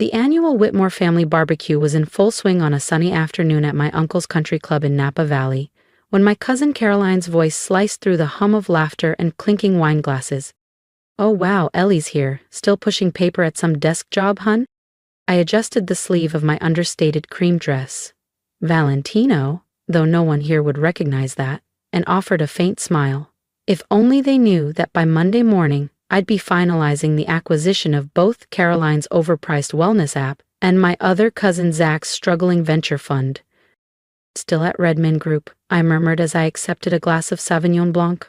The annual Whitmore family barbecue was in full swing on a sunny afternoon at my uncle's country club in Napa Valley, when my cousin Caroline's voice sliced through the hum of laughter and clinking wine glasses. "Oh wow, Ellie's here, still pushing paper at some desk job, hun?" I adjusted the sleeve of my understated cream dress. "Valentino," though no one here would recognize that, and offered a faint smile. If only they knew that by Monday morning, I'd be finalizing the acquisition of both Caroline's overpriced wellness app and my other cousin Zach's struggling venture fund. "Still at Redmond Group," I murmured as I accepted a glass of Sauvignon Blanc.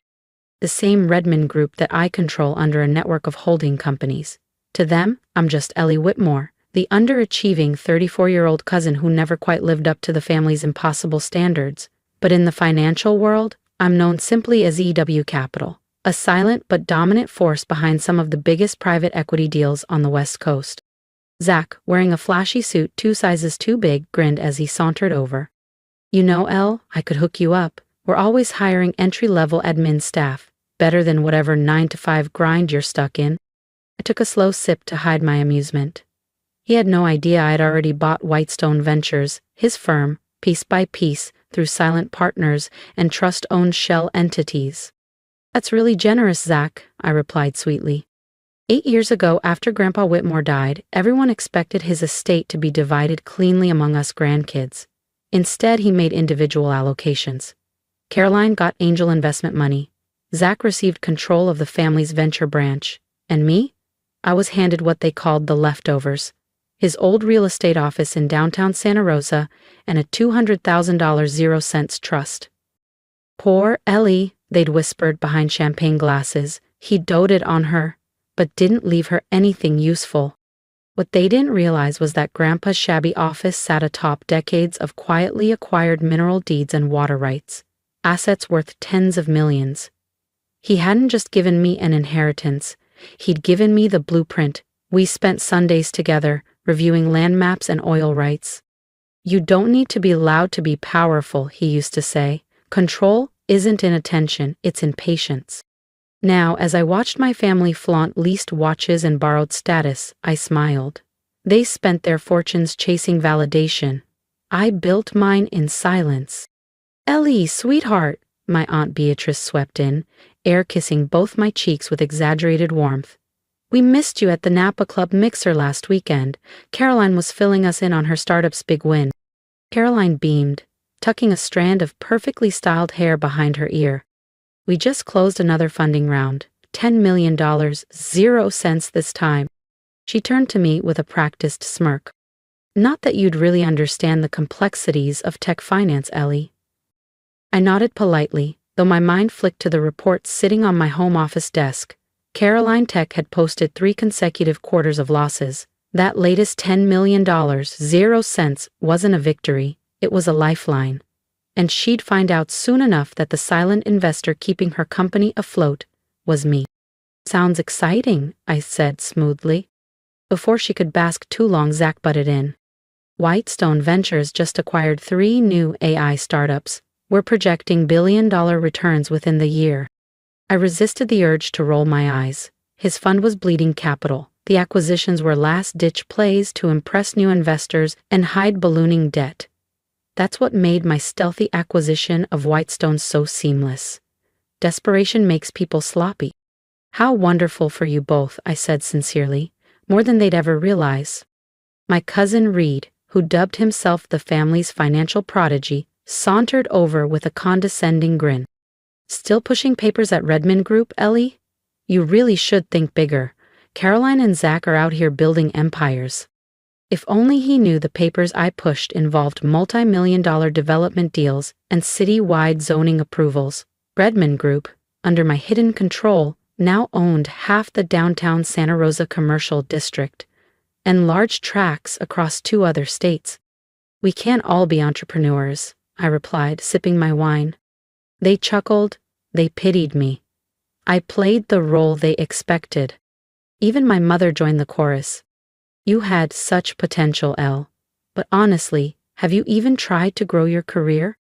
The same Redmond Group that I control under a network of holding companies. To them, I'm just Ellie Whitmore, the underachieving 34-year-old cousin who never quite lived up to the family's impossible standards. But in the financial world, I'm known simply as EW Capital, a silent but dominant force behind some of the biggest private equity deals on the West Coast. Zach, wearing a flashy suit 2 sizes too big, grinned as he sauntered over. "You know, Elle, I could hook you up. We're always hiring entry-level admin staff, better than whatever 9-to-5 grind you're stuck in." I took a slow sip to hide my amusement. He had no idea I'd already bought Whitestone Ventures, his firm, piece by piece, through silent partners and trust-owned shell entities. "That's really generous, Zach," I replied sweetly. 8 years ago, after Grandpa Whitmore died, everyone expected his estate to be divided cleanly among us grandkids. Instead, he made individual allocations. Caroline got angel investment money. Zach received control of the family's venture branch. And me? I was handed what they called the leftovers. His old real estate office in downtown Santa Rosa and a $200,000 0-cents trust. "Poor Ellie," they'd whispered behind champagne glasses. "He doted on her, but didn't leave her anything useful." What they didn't realize was that Grandpa's shabby office sat atop decades of quietly acquired mineral deeds and water rights, assets worth tens of millions. He hadn't just given me an inheritance, he'd given me the blueprint. We spent Sundays together, reviewing land maps and oil rights. "You don't need to be loud to be powerful," he used to say. "Control isn't in attention, it's in patience." Now, as I watched my family flaunt leased watches and borrowed status, I smiled. They spent their fortunes chasing validation. I built mine in silence. "Ellie, sweetheart," my Aunt Beatrice swept in, air-kissing both my cheeks with exaggerated warmth. "We missed you at the Napa Club mixer last weekend. Caroline was filling us in on her startup's big win." Caroline beamed, tucking a strand of perfectly styled hair behind her ear. "We just closed another funding round, $10 million, 0 cents this time." She turned to me with a practiced smirk. "Not that you'd really understand the complexities of tech finance, Ellie." I nodded politely, though my mind flicked to the reports sitting on my home office desk. Caroline Tech had posted 3 consecutive quarters of losses. That latest $10 million, 0 cents, wasn't a victory, it was a lifeline. And she'd find out soon enough that the silent investor keeping her company afloat was me. "Sounds exciting," I said smoothly. Before she could bask too long, Zach butted in. "Whitestone Ventures just acquired 3 new AI startups. We're projecting billion-dollar returns within the year." I resisted the urge to roll my eyes. His fund was bleeding capital. The acquisitions were last-ditch plays to impress new investors and hide ballooning debt. That's what made my stealthy acquisition of Whitestone so seamless. Desperation makes people sloppy. "How wonderful for you both," I said sincerely, more than they'd ever realize. My cousin Reed, who dubbed himself the family's financial prodigy, sauntered over with a condescending grin. "Still pushing papers at Redmond Group, Ellie? You really should think bigger. Caroline and Zach are out here building empires." If only he knew the papers I pushed involved multi-million-dollar development deals and city-wide zoning approvals. Redmond Group, under my hidden control, now owned half the downtown Santa Rosa commercial district and large tracts across 2 other states. "We can't all be entrepreneurs," I replied, sipping my wine. They chuckled, they pitied me. I played the role they expected. Even my mother joined the chorus. "You had such potential, Elle. But honestly, have you even tried to grow your career?"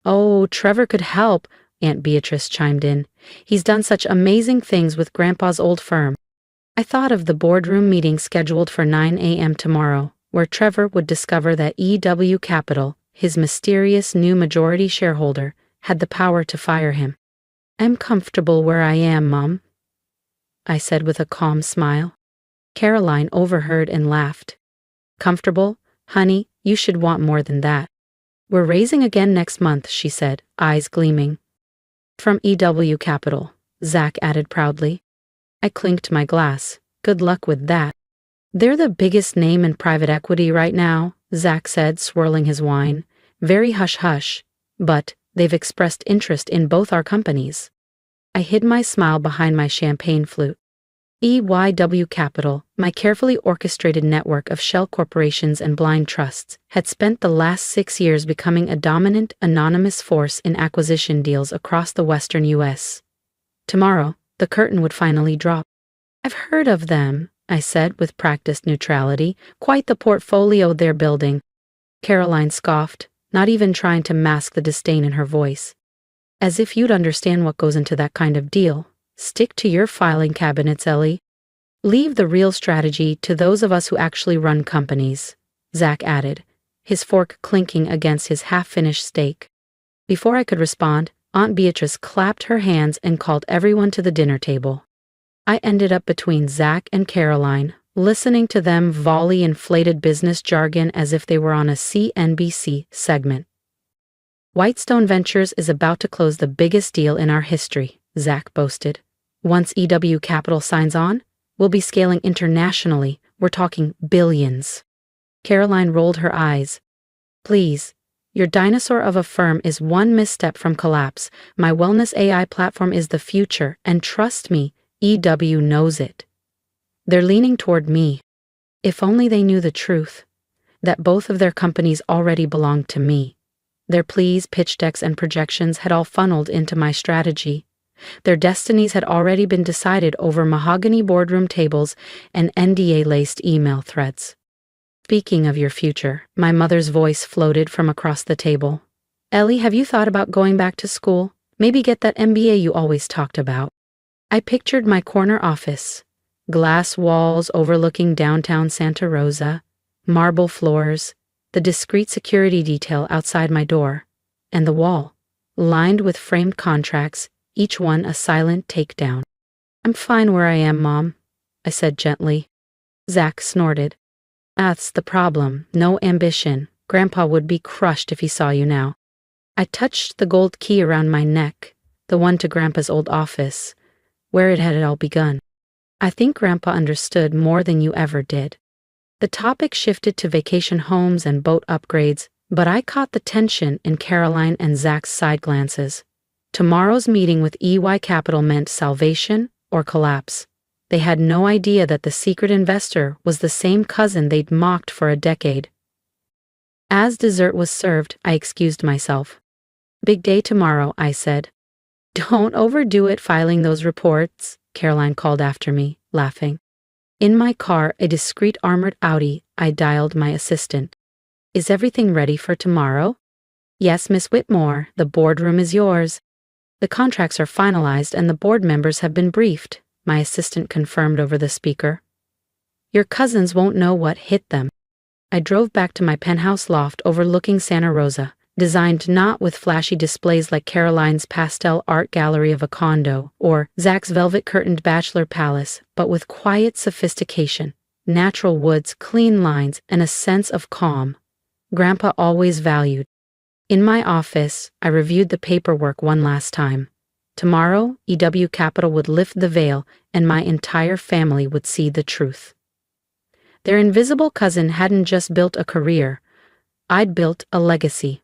"Oh, Trevor could help," Aunt Beatrice chimed in. "He's done such amazing things with Grandpa's old firm." I thought of the boardroom meeting scheduled for 9 a.m. tomorrow, where Trevor would discover that EW Capital, his mysterious new majority shareholder, had the power to fire him. "I'm comfortable where I am, Mom," I said with a calm smile. Caroline overheard and laughed. "Comfortable? Honey, you should want more than that." "We're raising again next month," she said, eyes gleaming. "From EW Capital," Zach added proudly. I clinked my glass. "Good luck with that." "They're the biggest name in private equity right now," Zach said, swirling his wine. "Very hush-hush, but they've expressed interest in both our companies." I hid my smile behind my champagne flute. EYW Capital, my carefully orchestrated network of shell corporations and blind trusts, had spent the last 6 years becoming a dominant, anonymous force in acquisition deals across the western U.S. Tomorrow, the curtain would finally drop. "I've heard of them," I said with practiced neutrality. "Quite the portfolio they're building." Caroline scoffed, not even trying to mask the disdain in her voice. "As if you'd understand what goes into that kind of deal. Stick to your filing cabinets, Ellie. Leave the real strategy to those of us who actually run companies," Zach added, his fork clinking against his half-finished steak. Before I could respond, Aunt Beatrice clapped her hands and called everyone to the dinner table. I ended up between Zach and Caroline, listening to them volley inflated business jargon as if they were on a CNBC segment. "Whitestone Ventures is about to close the biggest deal in our history," Zach boasted. "Once EW Capital signs on, we'll be scaling internationally. We're talking billions." Caroline rolled her eyes. "Please, your dinosaur of a firm is one misstep from collapse. My wellness AI platform is the future, and trust me, EW knows it." They're leaning toward me. If only they knew the truth, that both of their companies already belonged to me. Their pleas, pitch decks, and projections had all funneled into my strategy. Their destinies had already been decided over mahogany boardroom tables and NDA-laced email threads. "Speaking of your future," my mother's voice floated from across the table. "Ellie, have you thought about going back to school? Maybe get that MBA you always talked about?" I pictured my corner office. Glass walls overlooking downtown Santa Rosa, marble floors, the discreet security detail outside my door, and the wall, lined with framed contracts, each one a silent takedown. "I'm fine where I am, Mom," I said gently. Zach snorted. "That's the problem. No ambition. Grandpa would be crushed if he saw you now." I touched the gold key around my neck, the one to Grandpa's old office, where it had all begun. "I think Grandpa understood more than you ever did." The topic shifted to vacation homes and boat upgrades, but I caught the tension in Caroline and Zach's side glances. Tomorrow's meeting with EY Capital meant salvation or collapse. They had no idea that the secret investor was the same cousin they'd mocked for a decade. As dessert was served, I excused myself. "Big day tomorrow," I said. "Don't overdo it filing those reports," Caroline called after me, laughing. In my car, a discreet armored Audi, I dialed my assistant. "Is everything ready for tomorrow?" "Yes, Miss Whitmore, the boardroom is yours." "The contracts are finalized and the board members have been briefed," my assistant confirmed over the speaker. "Your cousins won't know what hit them." I drove back to my penthouse loft overlooking Santa Rosa, designed not with flashy displays like Caroline's pastel art gallery of a condo or Zach's velvet-curtained bachelor palace, but with quiet sophistication, natural woods, clean lines, and a sense of calm Grandpa always valued. In my office, I reviewed the paperwork one last time. Tomorrow, EW Capital would lift the veil and my entire family would see the truth. Their invisible cousin hadn't just built a career, I'd built a legacy.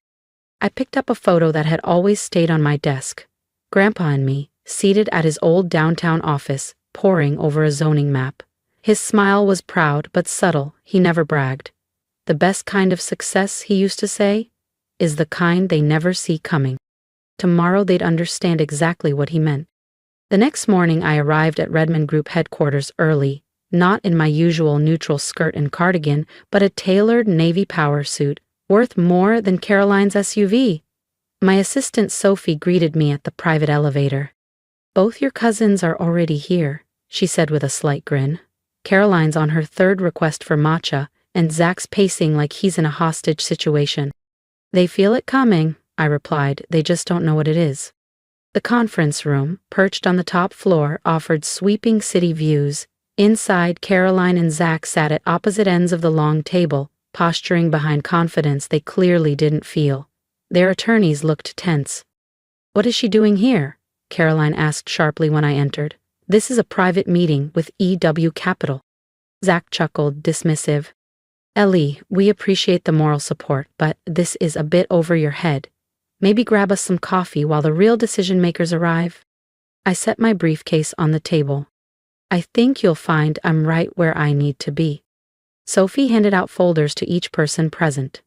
I picked up a photo that had always stayed on my desk. Grandpa and me, seated at his old downtown office, poring over a zoning map. His smile was proud but subtle, he never bragged. "The best kind of success," he used to say, "is the kind they never see coming." Tomorrow they'd understand exactly what he meant. The next morning I arrived at Redmond Group headquarters early, not in my usual neutral skirt and cardigan, but a tailored navy power suit, worth more than Caroline's SUV. My assistant Sophie greeted me at the private elevator. "Both your cousins are already here," she said with a slight grin. Caroline's on her third request for matcha, and Zach's pacing like he's in a hostage situation. They feel it coming, I replied, they just don't know what it is. The conference room, perched on the top floor, offered sweeping city views. Inside, Caroline and Zach sat at opposite ends of the long table, posturing behind confidence they clearly didn't feel. Their attorneys looked tense. "What is she doing here?" Caroline asked sharply when I entered. "This is a private meeting with EW Capital." Zach chuckled, dismissive. "Ellie, we appreciate the moral support, but this is a bit over your head. Maybe grab us some coffee while the real decision-makers arrive." I set my briefcase on the table. "I think you'll find I'm right where I need to be." Sophie handed out folders to each person present.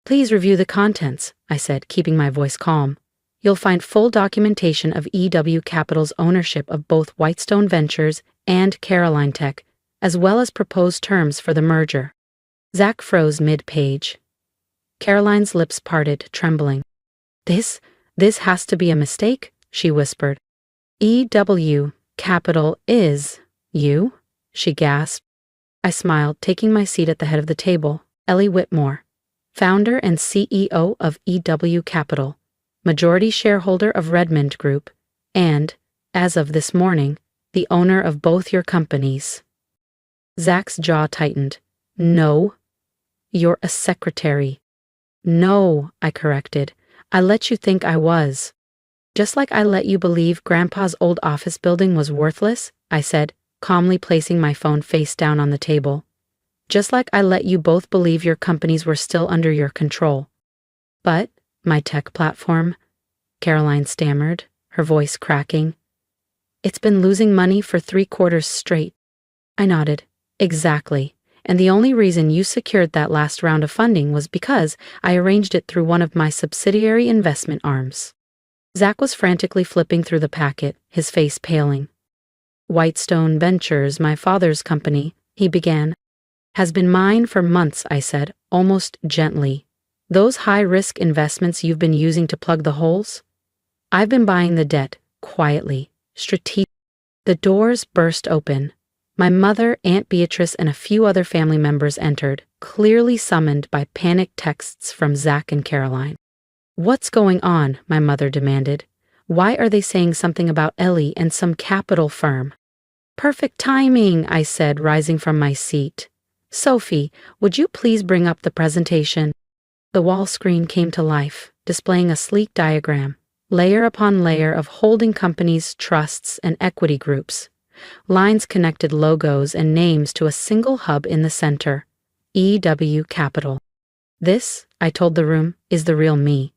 "Please review the contents," I said, keeping my voice calm. "You'll find full documentation of EW Capital's ownership of both Whitestone Ventures and Caroline Tech, as well as proposed terms for the merger." Zach froze mid-page. Caroline's lips parted, trembling. This has to be a mistake," she whispered. "EW Capital is you?" she gasped. I smiled, taking my seat at the head of the table. "Ellie Whitmore, founder and CEO of EW Capital, majority shareholder of Redmond Group, and, as of this morning, the owner of both your companies." Zach's jaw tightened. "No, you're a secretary." "No," I corrected. "I let you think I was." "Just like I let you believe Grandpa's old office building was worthless," I said, calmly placing my phone face down on the table. "Just like I let you both believe your companies were still under your control." "But my tech platform," Caroline stammered, her voice cracking. "It's been losing money for 3 quarters straight." I nodded. "Exactly. And the only reason you secured that last round of funding was because I arranged it through one of my subsidiary investment arms." Zach was frantically flipping through the packet, his face paling. "Whitestone Ventures, my father's company," he began. "Has been mine for months," I said, almost gently. "Those high-risk investments you've been using to plug the holes? I've been buying the debt, quietly, strategically." The doors burst open. My mother, Aunt Beatrice, and a few other family members entered, clearly summoned by panicked texts from Zach and Caroline. "What's going on?" my mother demanded. "Why are they saying something about Ellie and some capital firm?" "Perfect timing," I said, rising from my seat. "Sophie, would you please bring up the presentation?" The wall screen came to life, displaying a sleek diagram, layer upon layer of holding companies, trusts, and equity groups. Lines connected logos and names to a single hub in the center, EW Capital. "This," I told the room, "is the real me.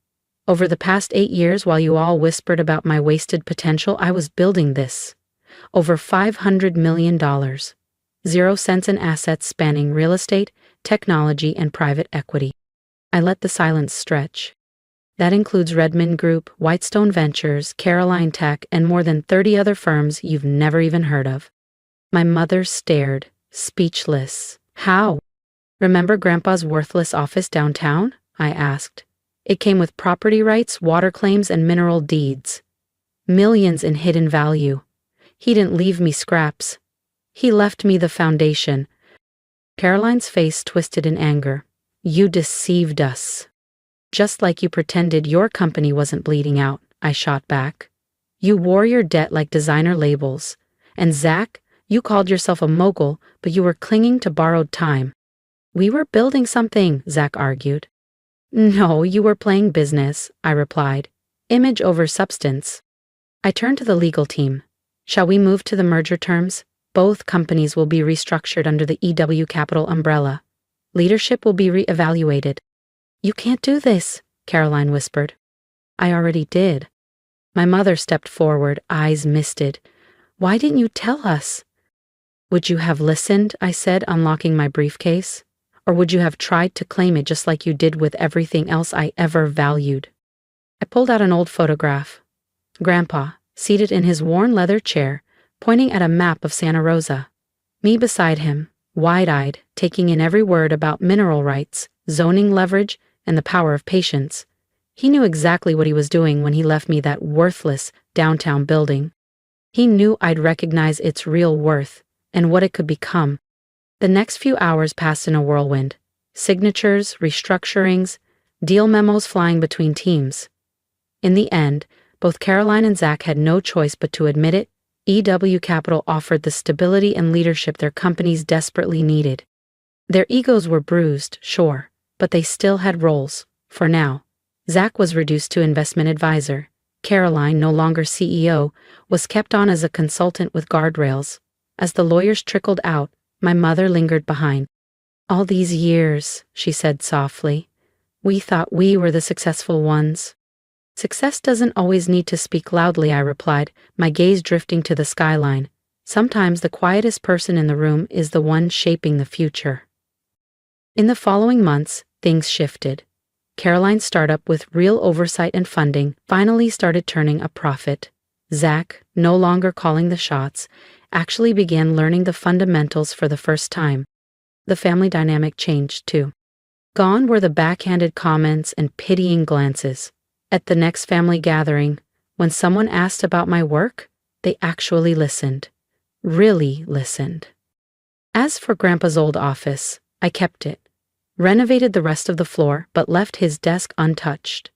Over the past 8 years, while you all whispered about my wasted potential, I was building this. Over $500 million. 0 cents in assets spanning real estate, technology, and private equity." I let the silence stretch. "That includes Redmond Group, Whitestone Ventures, Caroline Tech, and more than 30 other firms you've never even heard of." My mother stared, speechless. "How?" "Remember Grandpa's worthless office downtown?" I asked. "It came with property rights, water claims, and mineral deeds. Millions in hidden value. He didn't leave me scraps. He left me the foundation." Caroline's face twisted in anger. "You deceived us. Just like you pretended your company wasn't bleeding out," I shot back. "You wore your debt like designer labels. And Zach, you called yourself a mogul, but you were clinging to borrowed time." "We were building something," Zach argued. "No, you were playing business," I replied. "Image over substance." I turned to the legal team. "Shall we move to the merger terms? Both companies will be restructured under the EW Capital umbrella. Leadership will be re-evaluated." "You can't do this," Caroline whispered. "I already did." My mother stepped forward, eyes misted. "Why didn't you tell us?" "Would you have listened?" I said, unlocking my briefcase. "Or would you have tried to claim it just like you did with everything else I ever valued?" I pulled out an old photograph. Grandpa, seated in his worn leather chair, pointing at a map of Santa Rosa. Me beside him, wide-eyed, taking in every word about mineral rights, zoning leverage, and the power of patience. He knew exactly what he was doing when he left me that worthless downtown building. He knew I'd recognize its real worth and what it could become. The next few hours passed in a whirlwind. Signatures, restructurings, deal memos flying between teams. In the end, both Caroline and Zach had no choice but to admit it. EW Capital offered the stability and leadership their companies desperately needed. Their egos were bruised, sure, but they still had roles, for now. Zach was reduced to investment advisor. Caroline, no longer CEO, was kept on as a consultant with guardrails. As the lawyers trickled out, my mother lingered behind. "All these years," she said softly, "we thought we were the successful ones." "Success doesn't always need to speak loudly," I replied, my gaze drifting to the skyline. "Sometimes the quietest person in the room is the one shaping the future." In the following months, things shifted. Caroline's startup, with real oversight and funding, finally started turning a profit. Zach, no longer calling the shots, actually began learning the fundamentals for the first time. The family dynamic changed, too. Gone were the backhanded comments and pitying glances. At the next family gathering, when someone asked about my work, they actually listened. Really listened. As for Grandpa's old office, I kept it. Renovated the rest of the floor, but left his desk untouched.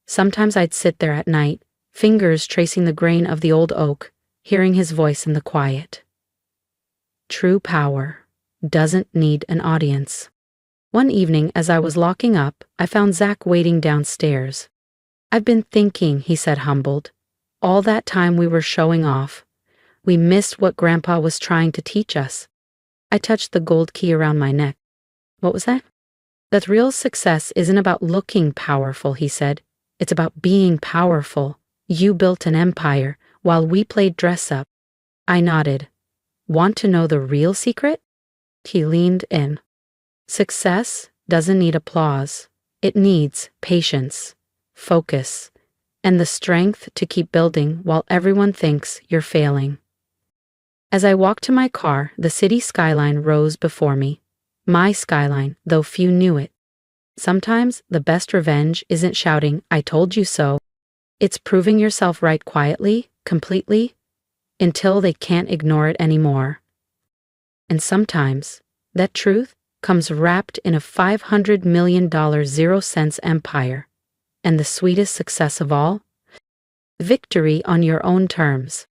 Sometimes I'd sit there at night, fingers tracing the grain of the old oak, hearing his voice in the quiet. True power doesn't need an audience. One evening, as I was locking up, I found Zach waiting downstairs. "I've been thinking," he said, humbled. "All that time we were showing off. We missed what Grandpa was trying to teach us." I touched the gold key around my neck. "What was that?" "That real success isn't about looking powerful," he said. "It's about being powerful. You built an empire, while we played dress up." I nodded. "Want to know the real secret?" He leaned in. "Success doesn't need applause. It needs patience, focus, and the strength to keep building while everyone thinks you're failing." As I walked to my car, the city skyline rose before me. My skyline, though few knew it. Sometimes the best revenge isn't shouting, "I told you so." It's proving yourself right quietly, completely, until they can't ignore it anymore. And sometimes that truth comes wrapped in a $500 million 0 cents empire. And the sweetest success of all? Victory on your own terms.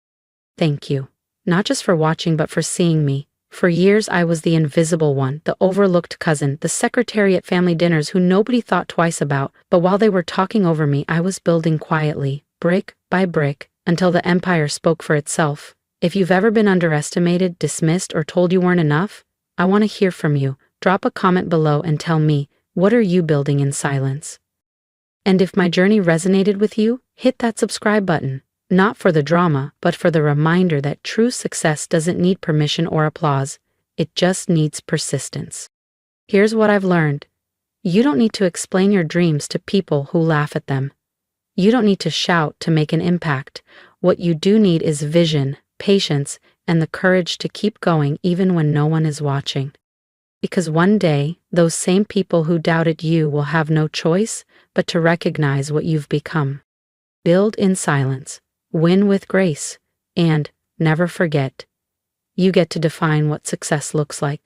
Thank you. Not just for watching, but for seeing me. For years I was the invisible one, the overlooked cousin, the secretary at family dinners who nobody thought twice about, but while they were talking over me, I was building quietly, brick by brick, until the empire spoke for itself. If you've ever been underestimated, dismissed, or told you weren't enough, I want to hear from you. Drop a comment below and tell me, what are you building in silence? And if my journey resonated with you, hit that subscribe button. Not for the drama, but for the reminder that true success doesn't need permission or applause. It just needs persistence. Here's what I've learned. You don't need to explain your dreams to people who laugh at them. You don't need to shout to make an impact. What you do need is vision, patience, and the courage to keep going even when no one is watching. Because one day, those same people who doubted you will have no choice but to recognize what you've become. Build in silence. Win with grace, and never forget, you get to define what success looks like.